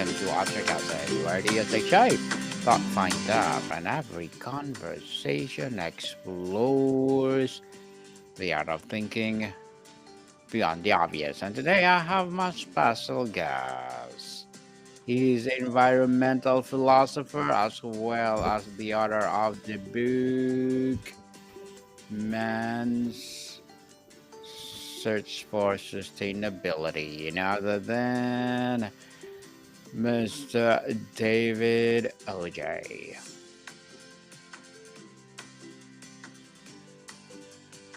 to Africa, where the shape, thought find up, and every conversation explores the art of thinking beyond the obvious. And today I have my special guest. He's an environmental philosopher as well as the author of the book Man's Search for Sustainability, none other than Mr. David Auge.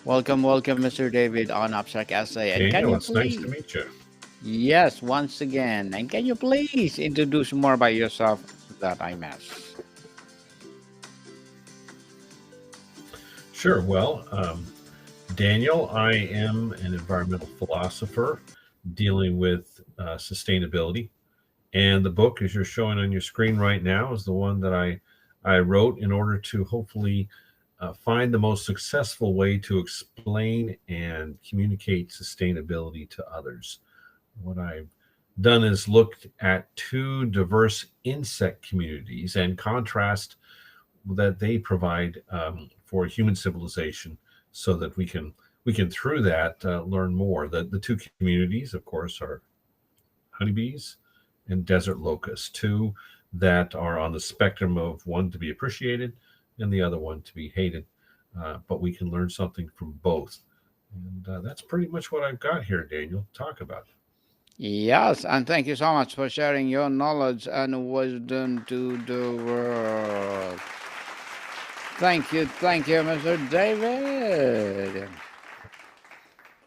Welcome, Mr. David on Abstract Essay. And can Daniel, you it's nice to please, meet you. yes, once again, and can you please introduce more about yourself that I missed? Sure. Well, Daniel, I am an environmental philosopher dealing with sustainability. And the book, as you're showing on your screen right now, is the one that I wrote in order to hopefully find the most successful way to explain and communicate sustainability to others. What I've done is looked at two diverse insect communities and contrast that they provide for human civilization, so that we can through that learn more. The two communities, of course, are honeybees and desert locusts, two that are on the spectrum of one to be appreciated and the other one to be hated. But we can learn something from both. And that's pretty much what I've got here, Daniel. Talk about. Yes, and thank you so much for sharing your knowledge and wisdom to the world. Thank you, Mr. David.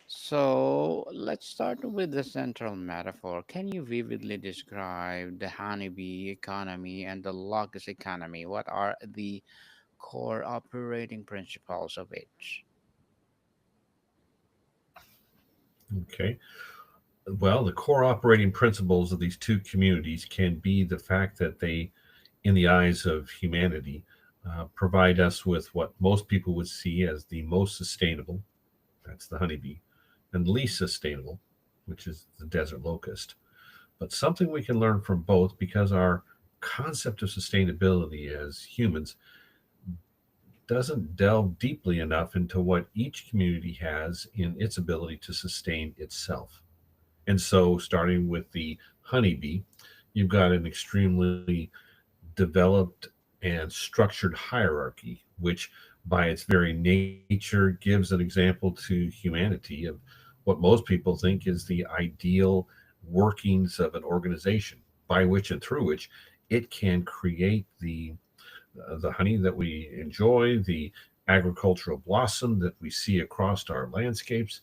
So let's start with the central metaphor. Can you vividly describe the honeybee economy and the locust economy? What are the core operating principles of each? Okay. Well, the core operating principles of these two communities can be the fact that they, in the eyes of humanity, provide us with what most people would see as the most sustainable, that's the honeybee, and least sustainable, which is the desert locust. But something we can learn from both, because our concept of sustainability as humans doesn't delve deeply enough into what each community has in its ability to sustain itself. And so, starting with the honeybee, you've got an extremely developed and structured hierarchy, which by its very nature gives an example to humanity of what most people think is the ideal workings of an organization, by which and through which it can create the honey that we enjoy, the agricultural blossom that we see across our landscapes,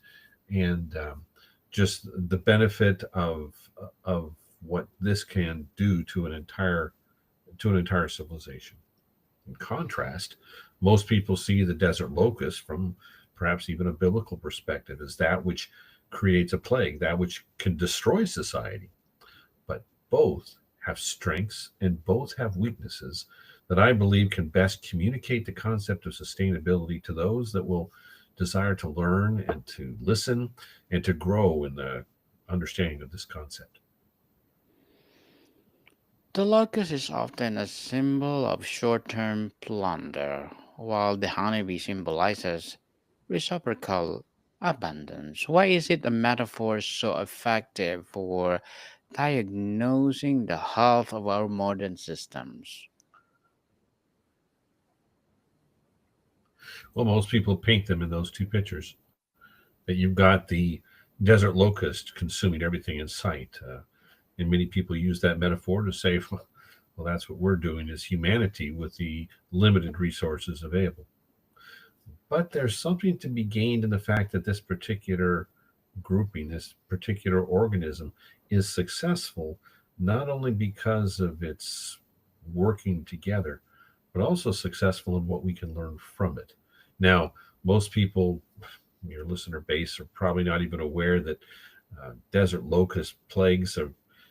and just the benefit of what this can do to an entire civilization. In contrast, most people see the desert locust from perhaps even a biblical perspective as that which creates a plague, that which can destroy society. But both have strengths and both have weaknesses that I believe can best communicate the concept of sustainability to those that will desire to learn and to listen and to grow in the understanding of this concept. The locust is often a symbol of short term plunder, while the honeybee symbolizes reciprocal abundance. Why is it a metaphor so effective for diagnosing the health of our modern systems? Well, most people paint them in those two pictures, that you've got the desert locust consuming everything in sight. And many people use that metaphor to say, well, that's what we're doing as humanity with the limited resources available. But there's something to be gained in the fact that this particular grouping, this particular organism, is successful not only because of its working together, but also successful in what we can learn from it. Now, most people, your listener base, are probably not even aware that desert locust plagues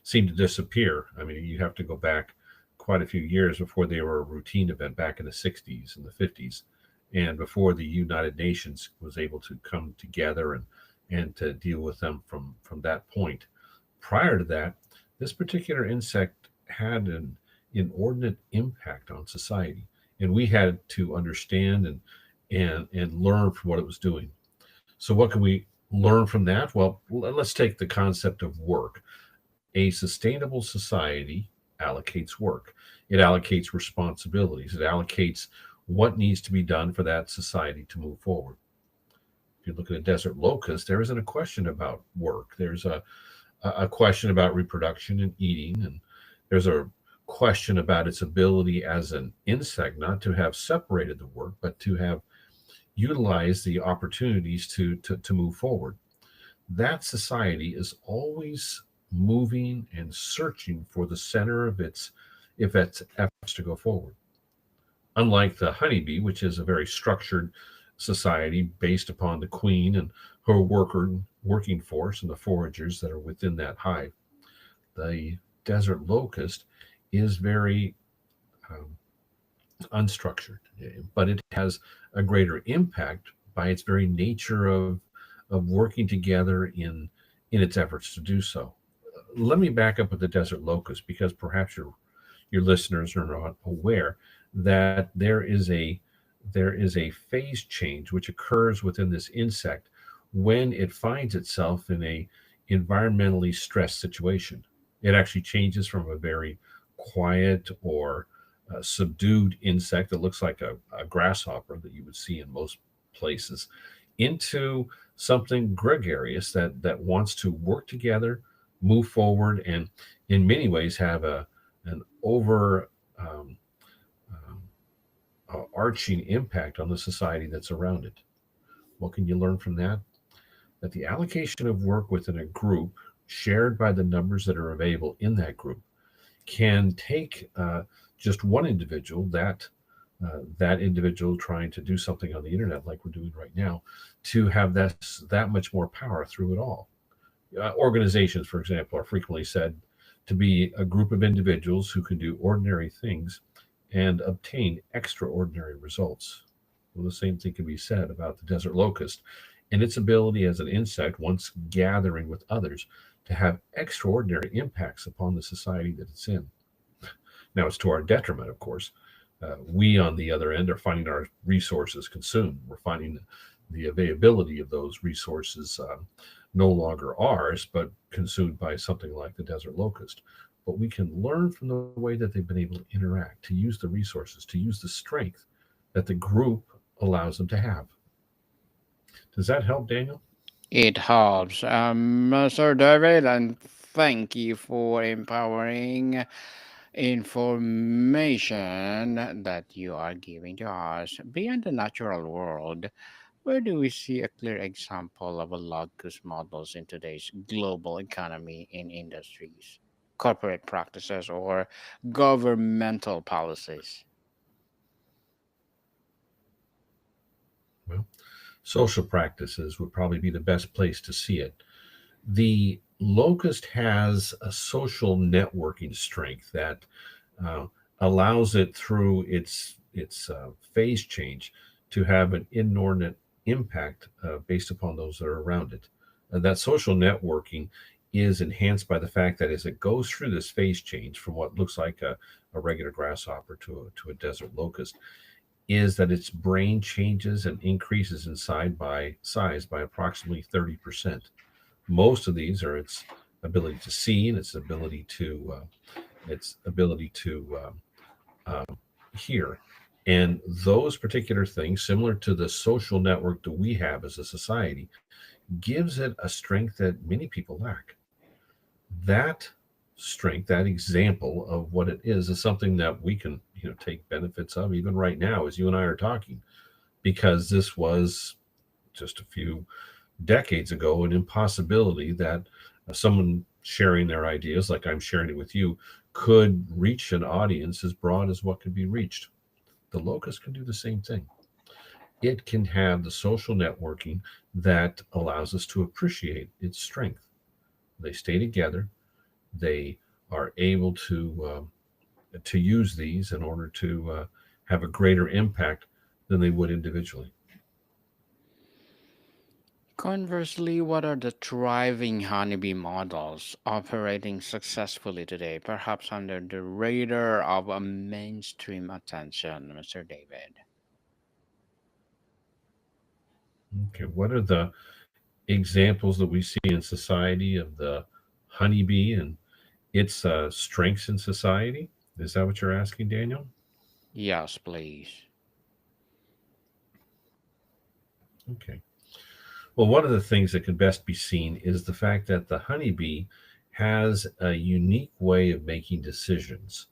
seem to disappear. I mean, you have to go back quite a few years before they were a routine event back in the 60s and the 50s, and before the United Nations was able to come together and to deal with them from that point. Prior to that, This particular insect had an inordinate impact on society, and we had to understand and learn from what it was doing. So, what can we learn from that? Well, let's take the concept of work. A sustainable society allocates work, it allocates responsibilities, it allocates what needs to be done for that society to move forward. If you look at a desert locust, there isn't a question about work. There's a question about reproduction and eating, and there's a question about its ability as an insect not to have separated the work, but to have utilized the opportunities to move forward. That society is always moving and searching for the center of its efforts to go forward. Unlike the honeybee, which is a very structured society based upon the queen and her working force and the foragers that are within that hive, the desert locust is very um, unstructured, but it has a greater impact by its very nature of working together in its efforts to do so. Let me back up with the desert locust because perhaps your listeners are not aware that there is a phase change which occurs within this insect when it finds itself in a environmentally stressed situation. It actually changes from a very quiet or subdued insect that looks like a grasshopper that you would see in most places into something gregarious that wants to work together, move forward, and in many ways have an over um, um, arching impact on the society that's around it. What can you learn from that? That the allocation of work within a group, shared by the numbers that are available in that group, can take just one individual, that individual trying to do something on the internet like we're doing right now, to have that much more power through it all. Organizations, for example, are frequently said to be a group of individuals who can do ordinary things and obtain extraordinary results. Well, the same thing can be said about the desert locust and its ability as an insect, once gathering with others, to have extraordinary impacts upon the society that it's in. Now, it's to our detriment, of course. We, on the other end, are finding our resources consumed. We're finding the availability of those resources no longer ours, but consumed by something like the desert locust. But we can learn from the way that they've been able to interact, to use the resources, to use the strength that the group allows them to have. Does that help, Daniel? It helps, Sir David, and thank you for empowering information that you are giving to us. Beyond the natural world, where do we see a clear example of a locus models in today's global economy in industries, corporate practices, or governmental policies? Well, social practices would probably be the best place to see it. The locust has a social networking strength that uh, allows it through its phase change to have an inordinate impact based upon those that are around it. That social networking is enhanced by the fact that as it goes through this phase change from what looks like a regular grasshopper to a desert locust, is that its brain changes and increases in size by approximately 30%. Most of these are its ability to see and its ability to hear. And those particular things, similar to the social network that we have as a society, gives it a strength that many people lack. That strength, that example of what it is something that we can, take benefits of even right now as you and I are talking, because this was just a few decades ago an impossibility that someone sharing their ideas, like I'm sharing it with you, could reach an audience as broad as what could be reached. The locust can do the same thing. It can have the social networking that allows us to appreciate its strength. They stay together. They are able to use these in order to have a greater impact than they would individually. Conversely, what are the thriving honeybee models operating successfully today, perhaps under the radar of a mainstream attention, Mr. David? Okay, what are the examples that we see in society of the honeybee and its strengths in society? Is that what you're asking, Daniel? Yes, please. Okay. Well, one of the things that can best be seen is the fact that the honeybee has a unique way of making decisions.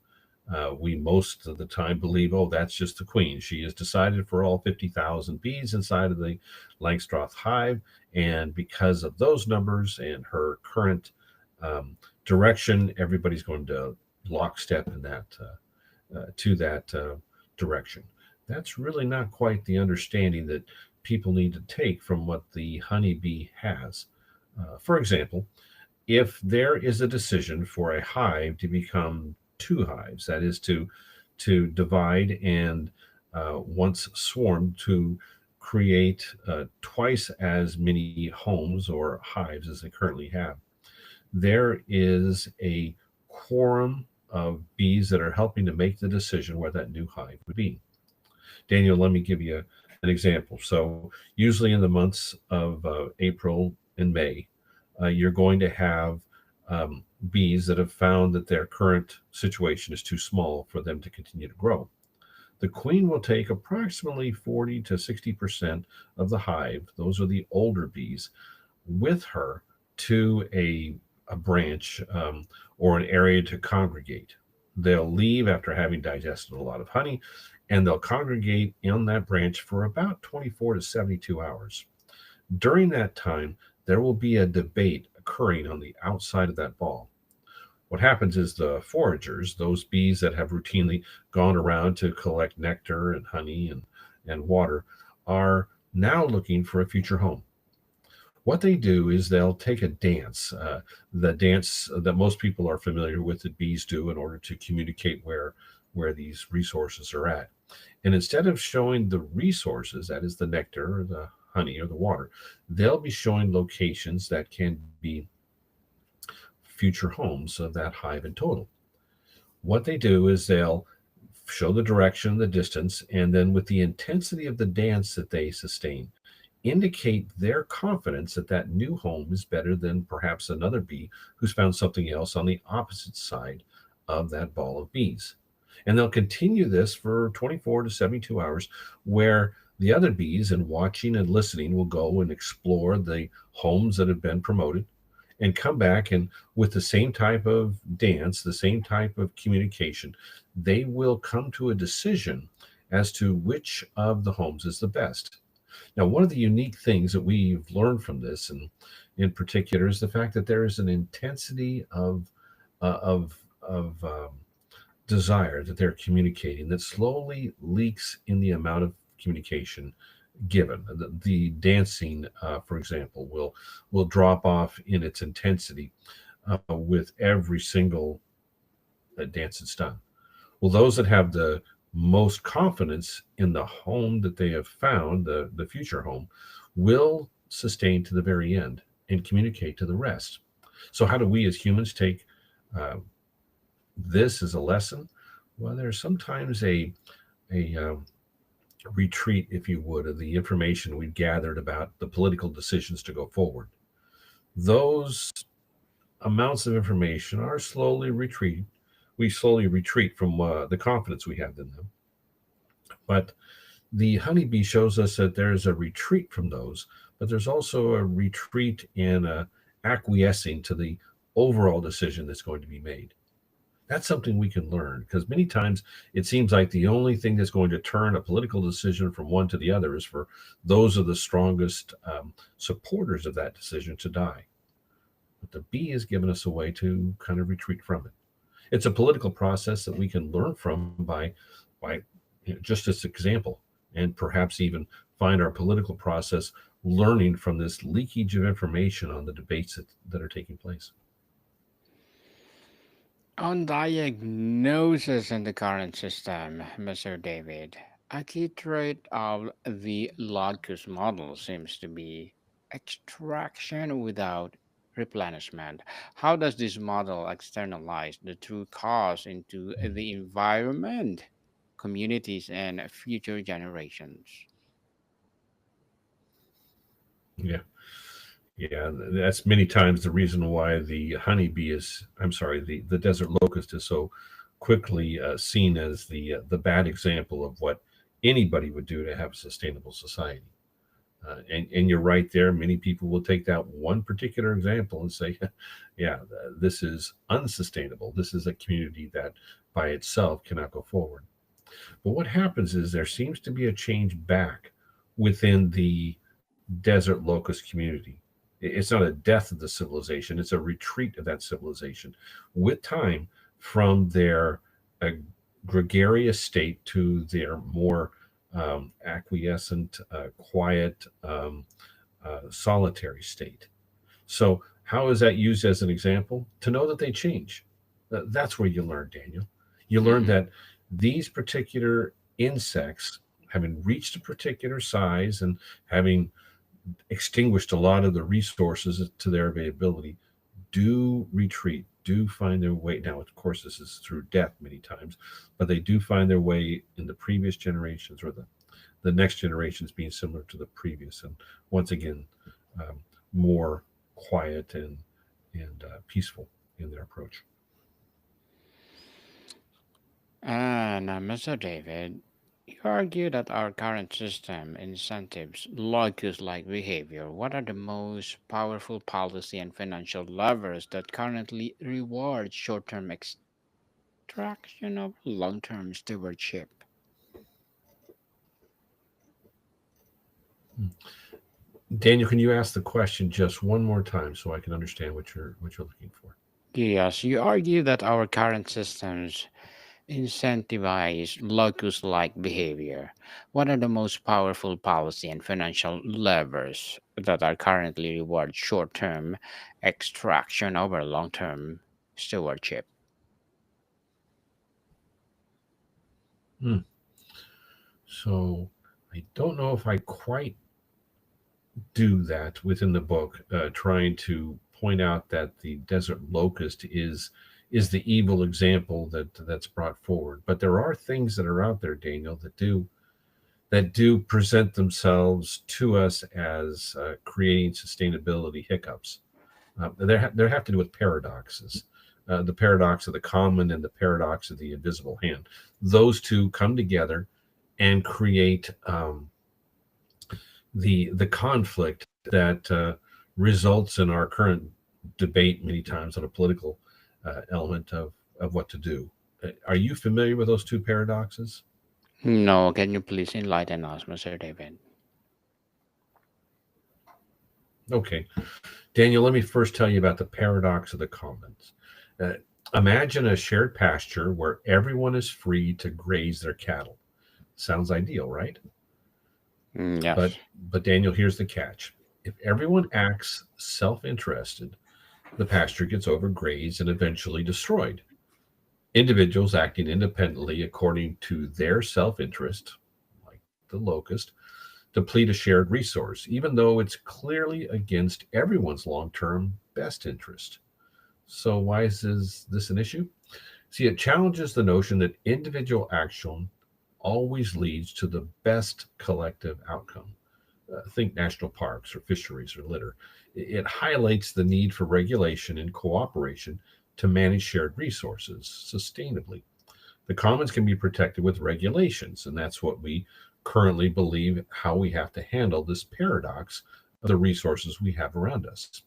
We most of the time believe, oh, that's just the queen. She has decided for all 50,000 bees inside of the Langstroth hive. And because of those numbers and her current direction, everybody's going to lockstep in that to that direction. That's really not quite the understanding that people need to take from what the honeybee has. For example, if there is a decision for a hive to become two hives, that is to divide and once swarmed to create twice as many homes or hives as they currently have, there is a quorum of bees that are helping to make the decision where that new hive would be. Daniel, let me give you an example. So, usually in the months of April and May, you're going to have bees that have found that their current situation is too small for them to continue to grow. The queen will take approximately 40 to 60% of the hive, those are the older bees, with her to a branch or an area to congregate. They'll leave after having digested a lot of honey, and they'll congregate in that branch for about 24 to 72 hours. During that time, there will be a debate occurring on the outside of that ball. What happens is the foragers, those bees that have routinely gone around to collect nectar and honey and water, are now looking for a future home. What they do is they'll take a dance, the dance that most people are familiar with that bees do in order to communicate where these resources are at. And instead of showing the resources, that is the nectar or the honey or the water, they'll be showing locations that can be future homes of that hive in total. What they do is they'll show the direction, the distance, and then with the intensity of the dance that they sustain, indicate their confidence that that new home is better than perhaps another bee who's found something else on the opposite side of that ball of bees. And they'll continue this for 24 to 72 hours, where the other bees, in watching and listening, will go and explore the homes that have been promoted and come back, and with the same type of dance, the same type of communication, they will come to a decision as to which of the homes is the best. Now, one of the unique things that we've learned from this, and in particular, is the fact that there is an intensity of desire that they're communicating that slowly leaks in the amount of communication given. The dancing, for example, will drop off in its intensity with every single dance that's done. Well, those that have the most confidence in the home that they have found, the future home, will sustain to the very end and communicate to the rest. So, how do we as humans take uh, this as a lesson? Well, there's sometimes a retreat, if you would, of the information we've gathered about the political decisions to go forward. Those amounts of information are slowly retreat. We slowly retreat from the confidence we have in them. But the honeybee shows us that there's a retreat from those, but there's also a retreat in acquiescing to the overall decision that's going to be made. That's something we can learn because many times it seems like the only thing that's going to turn a political decision from one to the other is for those of the strongest supporters of that decision to die. But the bee has given us a way to kind of retreat from it. It's a political process that we can learn from by just as example, and perhaps even find our political process learning from this leakage of information on the debates that are taking place. On diagnosis in the current system, Mr. David, a key trait of the Locus model seems to be extraction without replenishment. How does this model externalize the true cost into the environment, communities, and future generations? Yeah. Yeah, that's many times the reason why the honeybee is, I'm sorry, the desert locust is so quickly seen as the bad example of what anybody would do to have a sustainable society. And you're right there. Many people will take that one particular example and say, yeah, this is unsustainable. This is a community that by itself cannot go forward. But what happens is there seems to be a change back within the desert locust community. It's not a death of the civilization, it's a retreat of that civilization with time from their uh, gregarious state to their more acquiescent, quiet, solitary state. So, how is that used as an example? To know that they change. That's where you learn, Daniel. You learn Hmm. that these particular insects, having reached a particular size and having extinguished a lot of the resources to their availability, do retreat, do find their way. Now, of course, this is through death many times, but they do find their way in the previous generations or the next generations being similar to the previous. And once again, um, more quiet and peaceful in their approach. And Mr. David, you argue that our current system incentives locus like behavior. What are the most powerful policy and financial levers that currently reward short term extraction of long term stewardship? Daniel, can you ask the question just one more time so I can understand what you're looking for? Yes, you argue that our current systems incentivize locus like behavior. What are the most powerful policy and financial levers that are currently reward short term extraction over long term stewardship? Hmm. So I don't know if I quite do that within the book, trying to point out that the desert locust is the evil example that's brought forward. But there are things that are out there, Daniel, that do present themselves to us as creating sustainability hiccups. There have to do with paradoxes. The paradox of the common and the paradox of the invisible hand. Those two come together and create the conflict that results in our current debate many times on a political element of what to do. Are you familiar with those two paradoxes? No, can you please enlighten us, Mr. David? Okay, Daniel, let me first tell you about the paradox of the commons. Uh, Imagine a shared pasture where everyone is free to graze their cattle. Sounds ideal, right? But Yes. but Daniel, here's the catch. If everyone acts self-interested, the pasture gets overgrazed and eventually destroyed. Individuals acting independently according to their self interest, like the locust, deplete a shared resource, even though it's clearly against everyone's long term best interest. So, why is this an issue? See, it challenges the notion that individual action always leads to the best collective outcome. Think national parks or fisheries or litter. It highlights the need for regulation and cooperation to manage shared resources sustainably. The commons can be protected with regulations, and that's what we currently believe how we have to handle this paradox of the resources we have around us.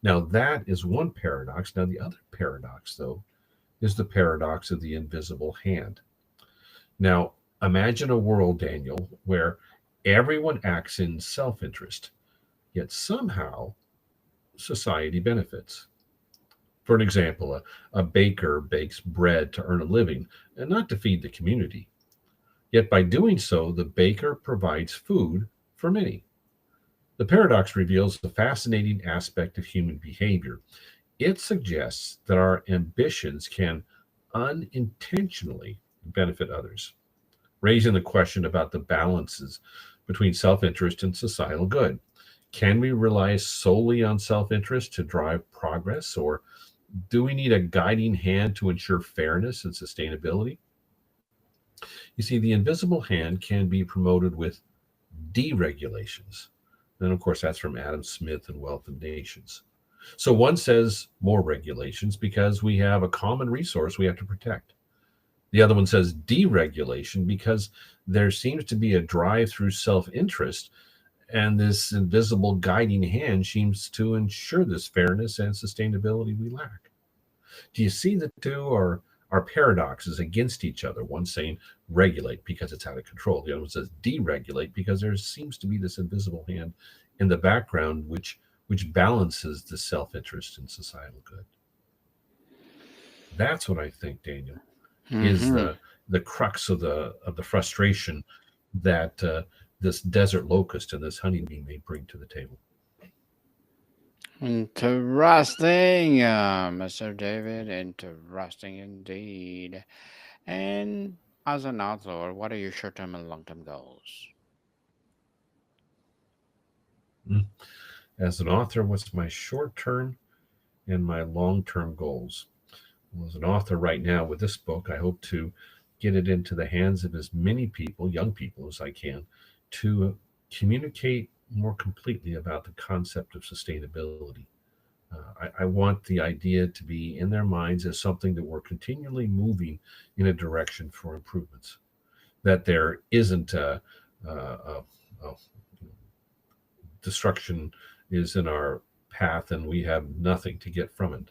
Now, that is one paradox. Now, the other paradox, though, is the paradox of the invisible hand. Now, imagine a world, Daniel, where everyone acts in self interest, yet somehow society benefits. For an example, a baker bakes bread to earn a living and not to feed the community. Yet by doing so, the baker provides food for many. The paradox reveals a fascinating aspect of human behavior. It suggests that our ambitions can unintentionally benefit others, raising the question about the balances between self interest and societal good. Can we rely solely on self interest to drive progress, or do we need a guiding hand to ensure fairness and sustainability? You see, the invisible hand can be promoted with deregulations. And of course, that's from Adam Smith and Wealth of Nations. So one says more regulations because we have a common resource we have to protect. The other one says deregulation because there seems to be a drive through self interest, and this invisible guiding hand seems to ensure this fairness and sustainability we lack. Do you see the two are paradoxes against each other? One saying regulate because it's out of control. The other one says deregulate because there seems to be this invisible hand in the background which balances the self-interest and societal good. That's what I think, Daniel, is Hmm. the crux of the frustration that this desert locust and this honeybee may bring to the table. Interesting, Mr. David. Interesting indeed. And as an author, what are your short-term and long-term goals? Mm. As an author, what's my short term and my long term goals? Well, as an author right now with this book, I hope to get it into the hands of as many people, young people, as I can, to communicate more completely about the concept of sustainability. I want the idea to be in their minds as something that we're continually moving in a direction for improvements, that there isn't a destruction is in our path and we have nothing to get from it.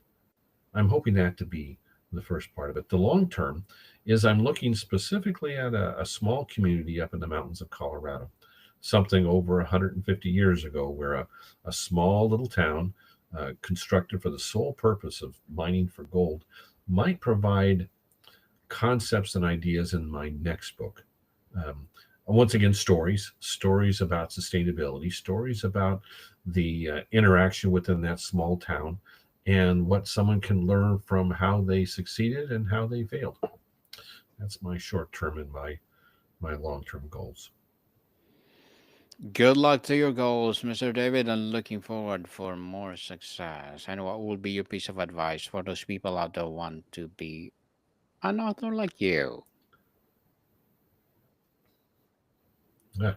I'm hoping that to be the first part of it. The long term is I'm looking specifically at a small community up in the mountains of Colorado, something over 150 years ago, where a small little town constructed for the sole purpose of mining for gold might provide concepts and ideas in my next book. Um, Once again, stories about sustainability, stories about the interaction within that small town, and what someone can learn from how they succeeded and how they failed. That's my short term and my long term goals. Good luck to your goals, Mr. David, and looking forward for more success. And what will be your piece of advice for those people out there who want to be an author like you? Yeah.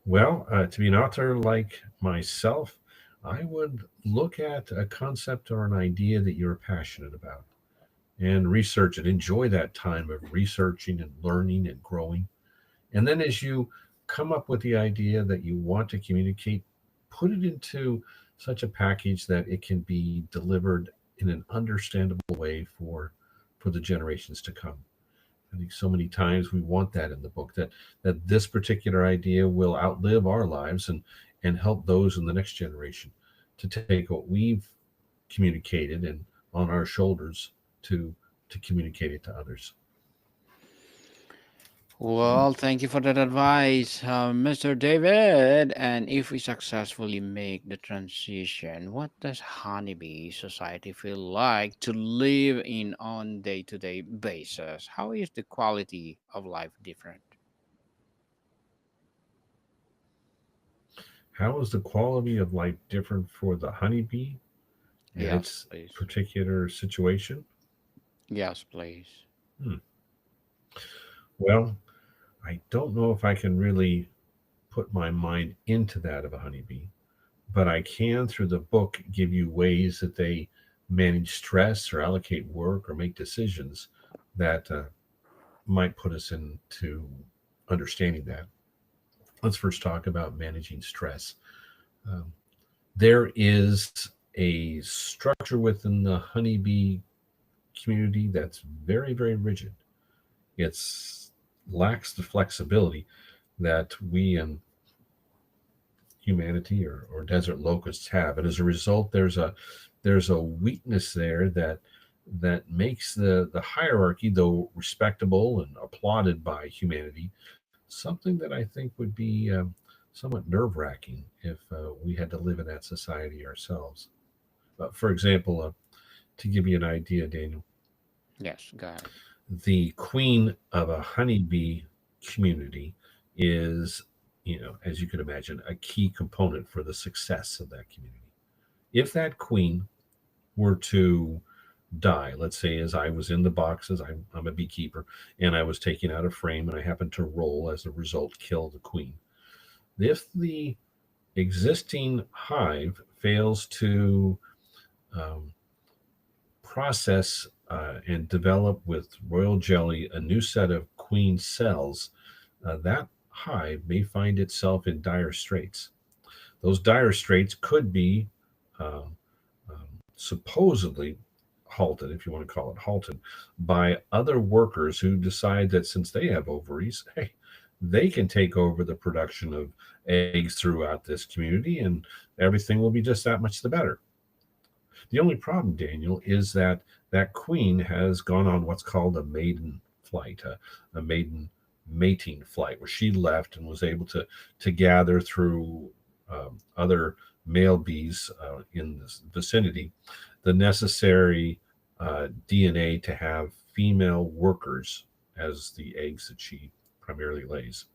Well, to be an author like myself, I would look at a concept or an idea that you're passionate about and research it. Enjoy that time of researching and learning and growing. And then as you come up with the idea that you want to communicate, put it into such a package that it can be delivered in an understandable way for the generations to come. I think so many times we want that in the book, that this particular idea will outlive our lives and help those in the next generation to take what we've communicated and on our shoulders to to communicate it to others. Well, thank you for that advice, Mr. David. And if we successfully make the transition, what does honeybee society feel like to live in on day-to-day basis? How is the quality of life different? How is the quality of life different for the honeybee and Yes, its please. particular situation? Yes, please. Hmm. Well, I don't know if I can really put my mind into that of a honeybee, but I can, through the book, give you ways that they manage stress or allocate work or make decisions that might put us into understanding that. Let's first talk about managing stress. Um, there is a structure within the honeybee community that's very, very rigid. It's lacks the flexibility that we in humanity or desert locusts have, and as a result, there's a weakness there that makes the hierarchy, though respectable and applauded by humanity, something that I think would be somewhat nerve wracking if we had to live in that society ourselves. For example, to give you an idea, Daniel, Yes, go ahead. the queen of a honeybee community is as you can imagine, a key component for the success of that community. If that queen were to die, let's say as I was in the boxes, I'm a beekeeper, and I was taking out a frame and I happened to roll, as a result, kill the queen. If the existing hive fails to um, process and develop with royal jelly a new set of queen cells, that hive may find itself in dire straits. Those dire straits could be um, supposedly halted, if you want to call it halted, by other workers who decide that since they have ovaries, hey, they can take over the production of eggs throughout this community and everything will be just that much the better. The only problem, Daniel, is that that queen has gone on what's called a maiden flight, a maiden mating flight, where she left and was able to gather through other male bees in this vicinity the necessary DNA to have female workers as the eggs that she primarily lays.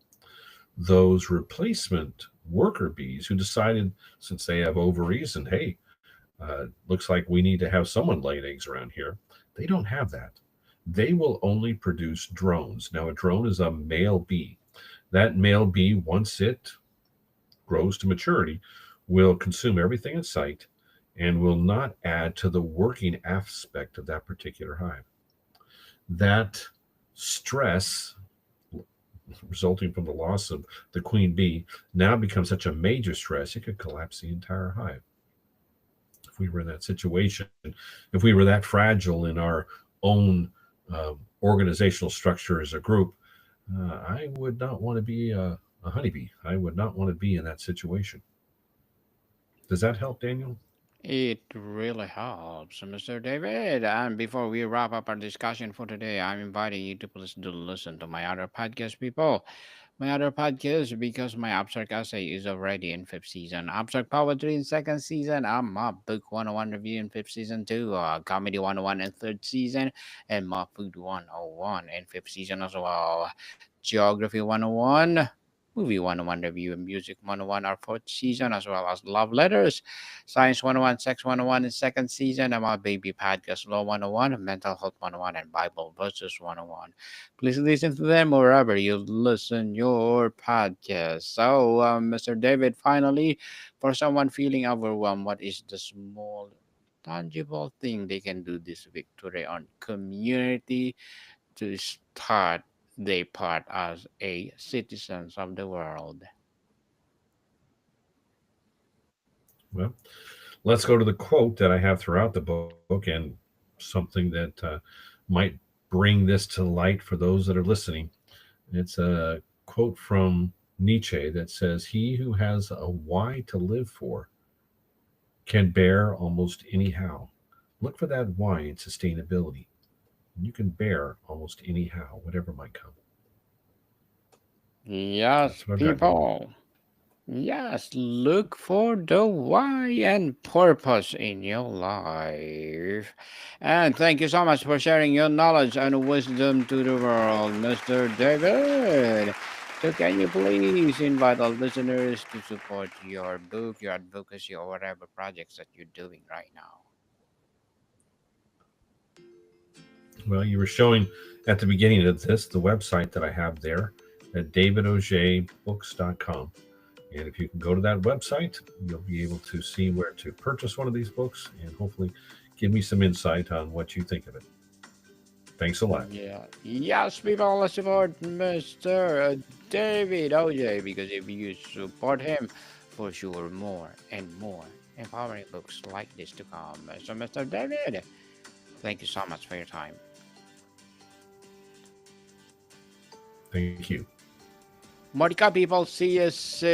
Those replacement worker bees who decided, since they have ovaries and hey, looks like we need to have someone laying eggs around here, they don't have that. They will only produce drones. Now, a drone is a male bee. That male bee, once it grows to maturity, will consume everything in sight and will not add to the working aspect of that particular hive. That stress resulting from the loss of the queen bee now becomes such a major stress, it could collapse the entire hive. If we were in that situation, if we were that fragile in our own organizational structure as a group, I would not want to be a honeybee. I would not want to be in that situation. Does that help, Daniel? It really helps, Mr. David. And before we wrap up our discussion for today, I'm inviting you to please do listen to my other podcast, people. My other podcast, because my abstract essay is already in fifth season. Abstract poetry in second season. I'm a book 101 review in fifth season too. Comedy 101 in third season. And my food 101 in fifth season as well. Geography 101. Movie 101 review and music 101 our fourth season, as well as love letters, science 101, sex 101 in second season, and my baby podcast law 101, mental health 101, and Bible verses 101. Please listen to them wherever you listen your podcast. So, Mr. David, finally, for someone feeling overwhelmed, what is the small, tangible thing they can do this week to their own community to start their part as a citizens of the world? Well, let's go to the quote that I have throughout the book and something that might bring this to light for those that are listening. It's a quote from Nietzsche that says, "He who has a why to live for can bear almost anyhow." Look for that why in sustainability. You can bear almost anyhow, whatever might come. Yes, That's what I've got, Daniel. people. Yes, look for the why and purpose in your life. And thank you so much for sharing your knowledge and wisdom to the world, Mr. David. So, can you please invite our listeners to support your book, your advocacy, or whatever projects that you're doing right now? Well, you were showing at the beginning of this the website that I have there at davidaugebooks.com. And if you can go to that website, you'll be able to see where to purchase one of these books and hopefully give me some insight on what you think of it. Thanks a lot. Yeah. Yes, people, let's support Mr. David Auge, because if you support him, for sure more and more empowering books like this to come. So, Mr. David, thank you so much for your time. Thank you. Mordika, people, see you soon.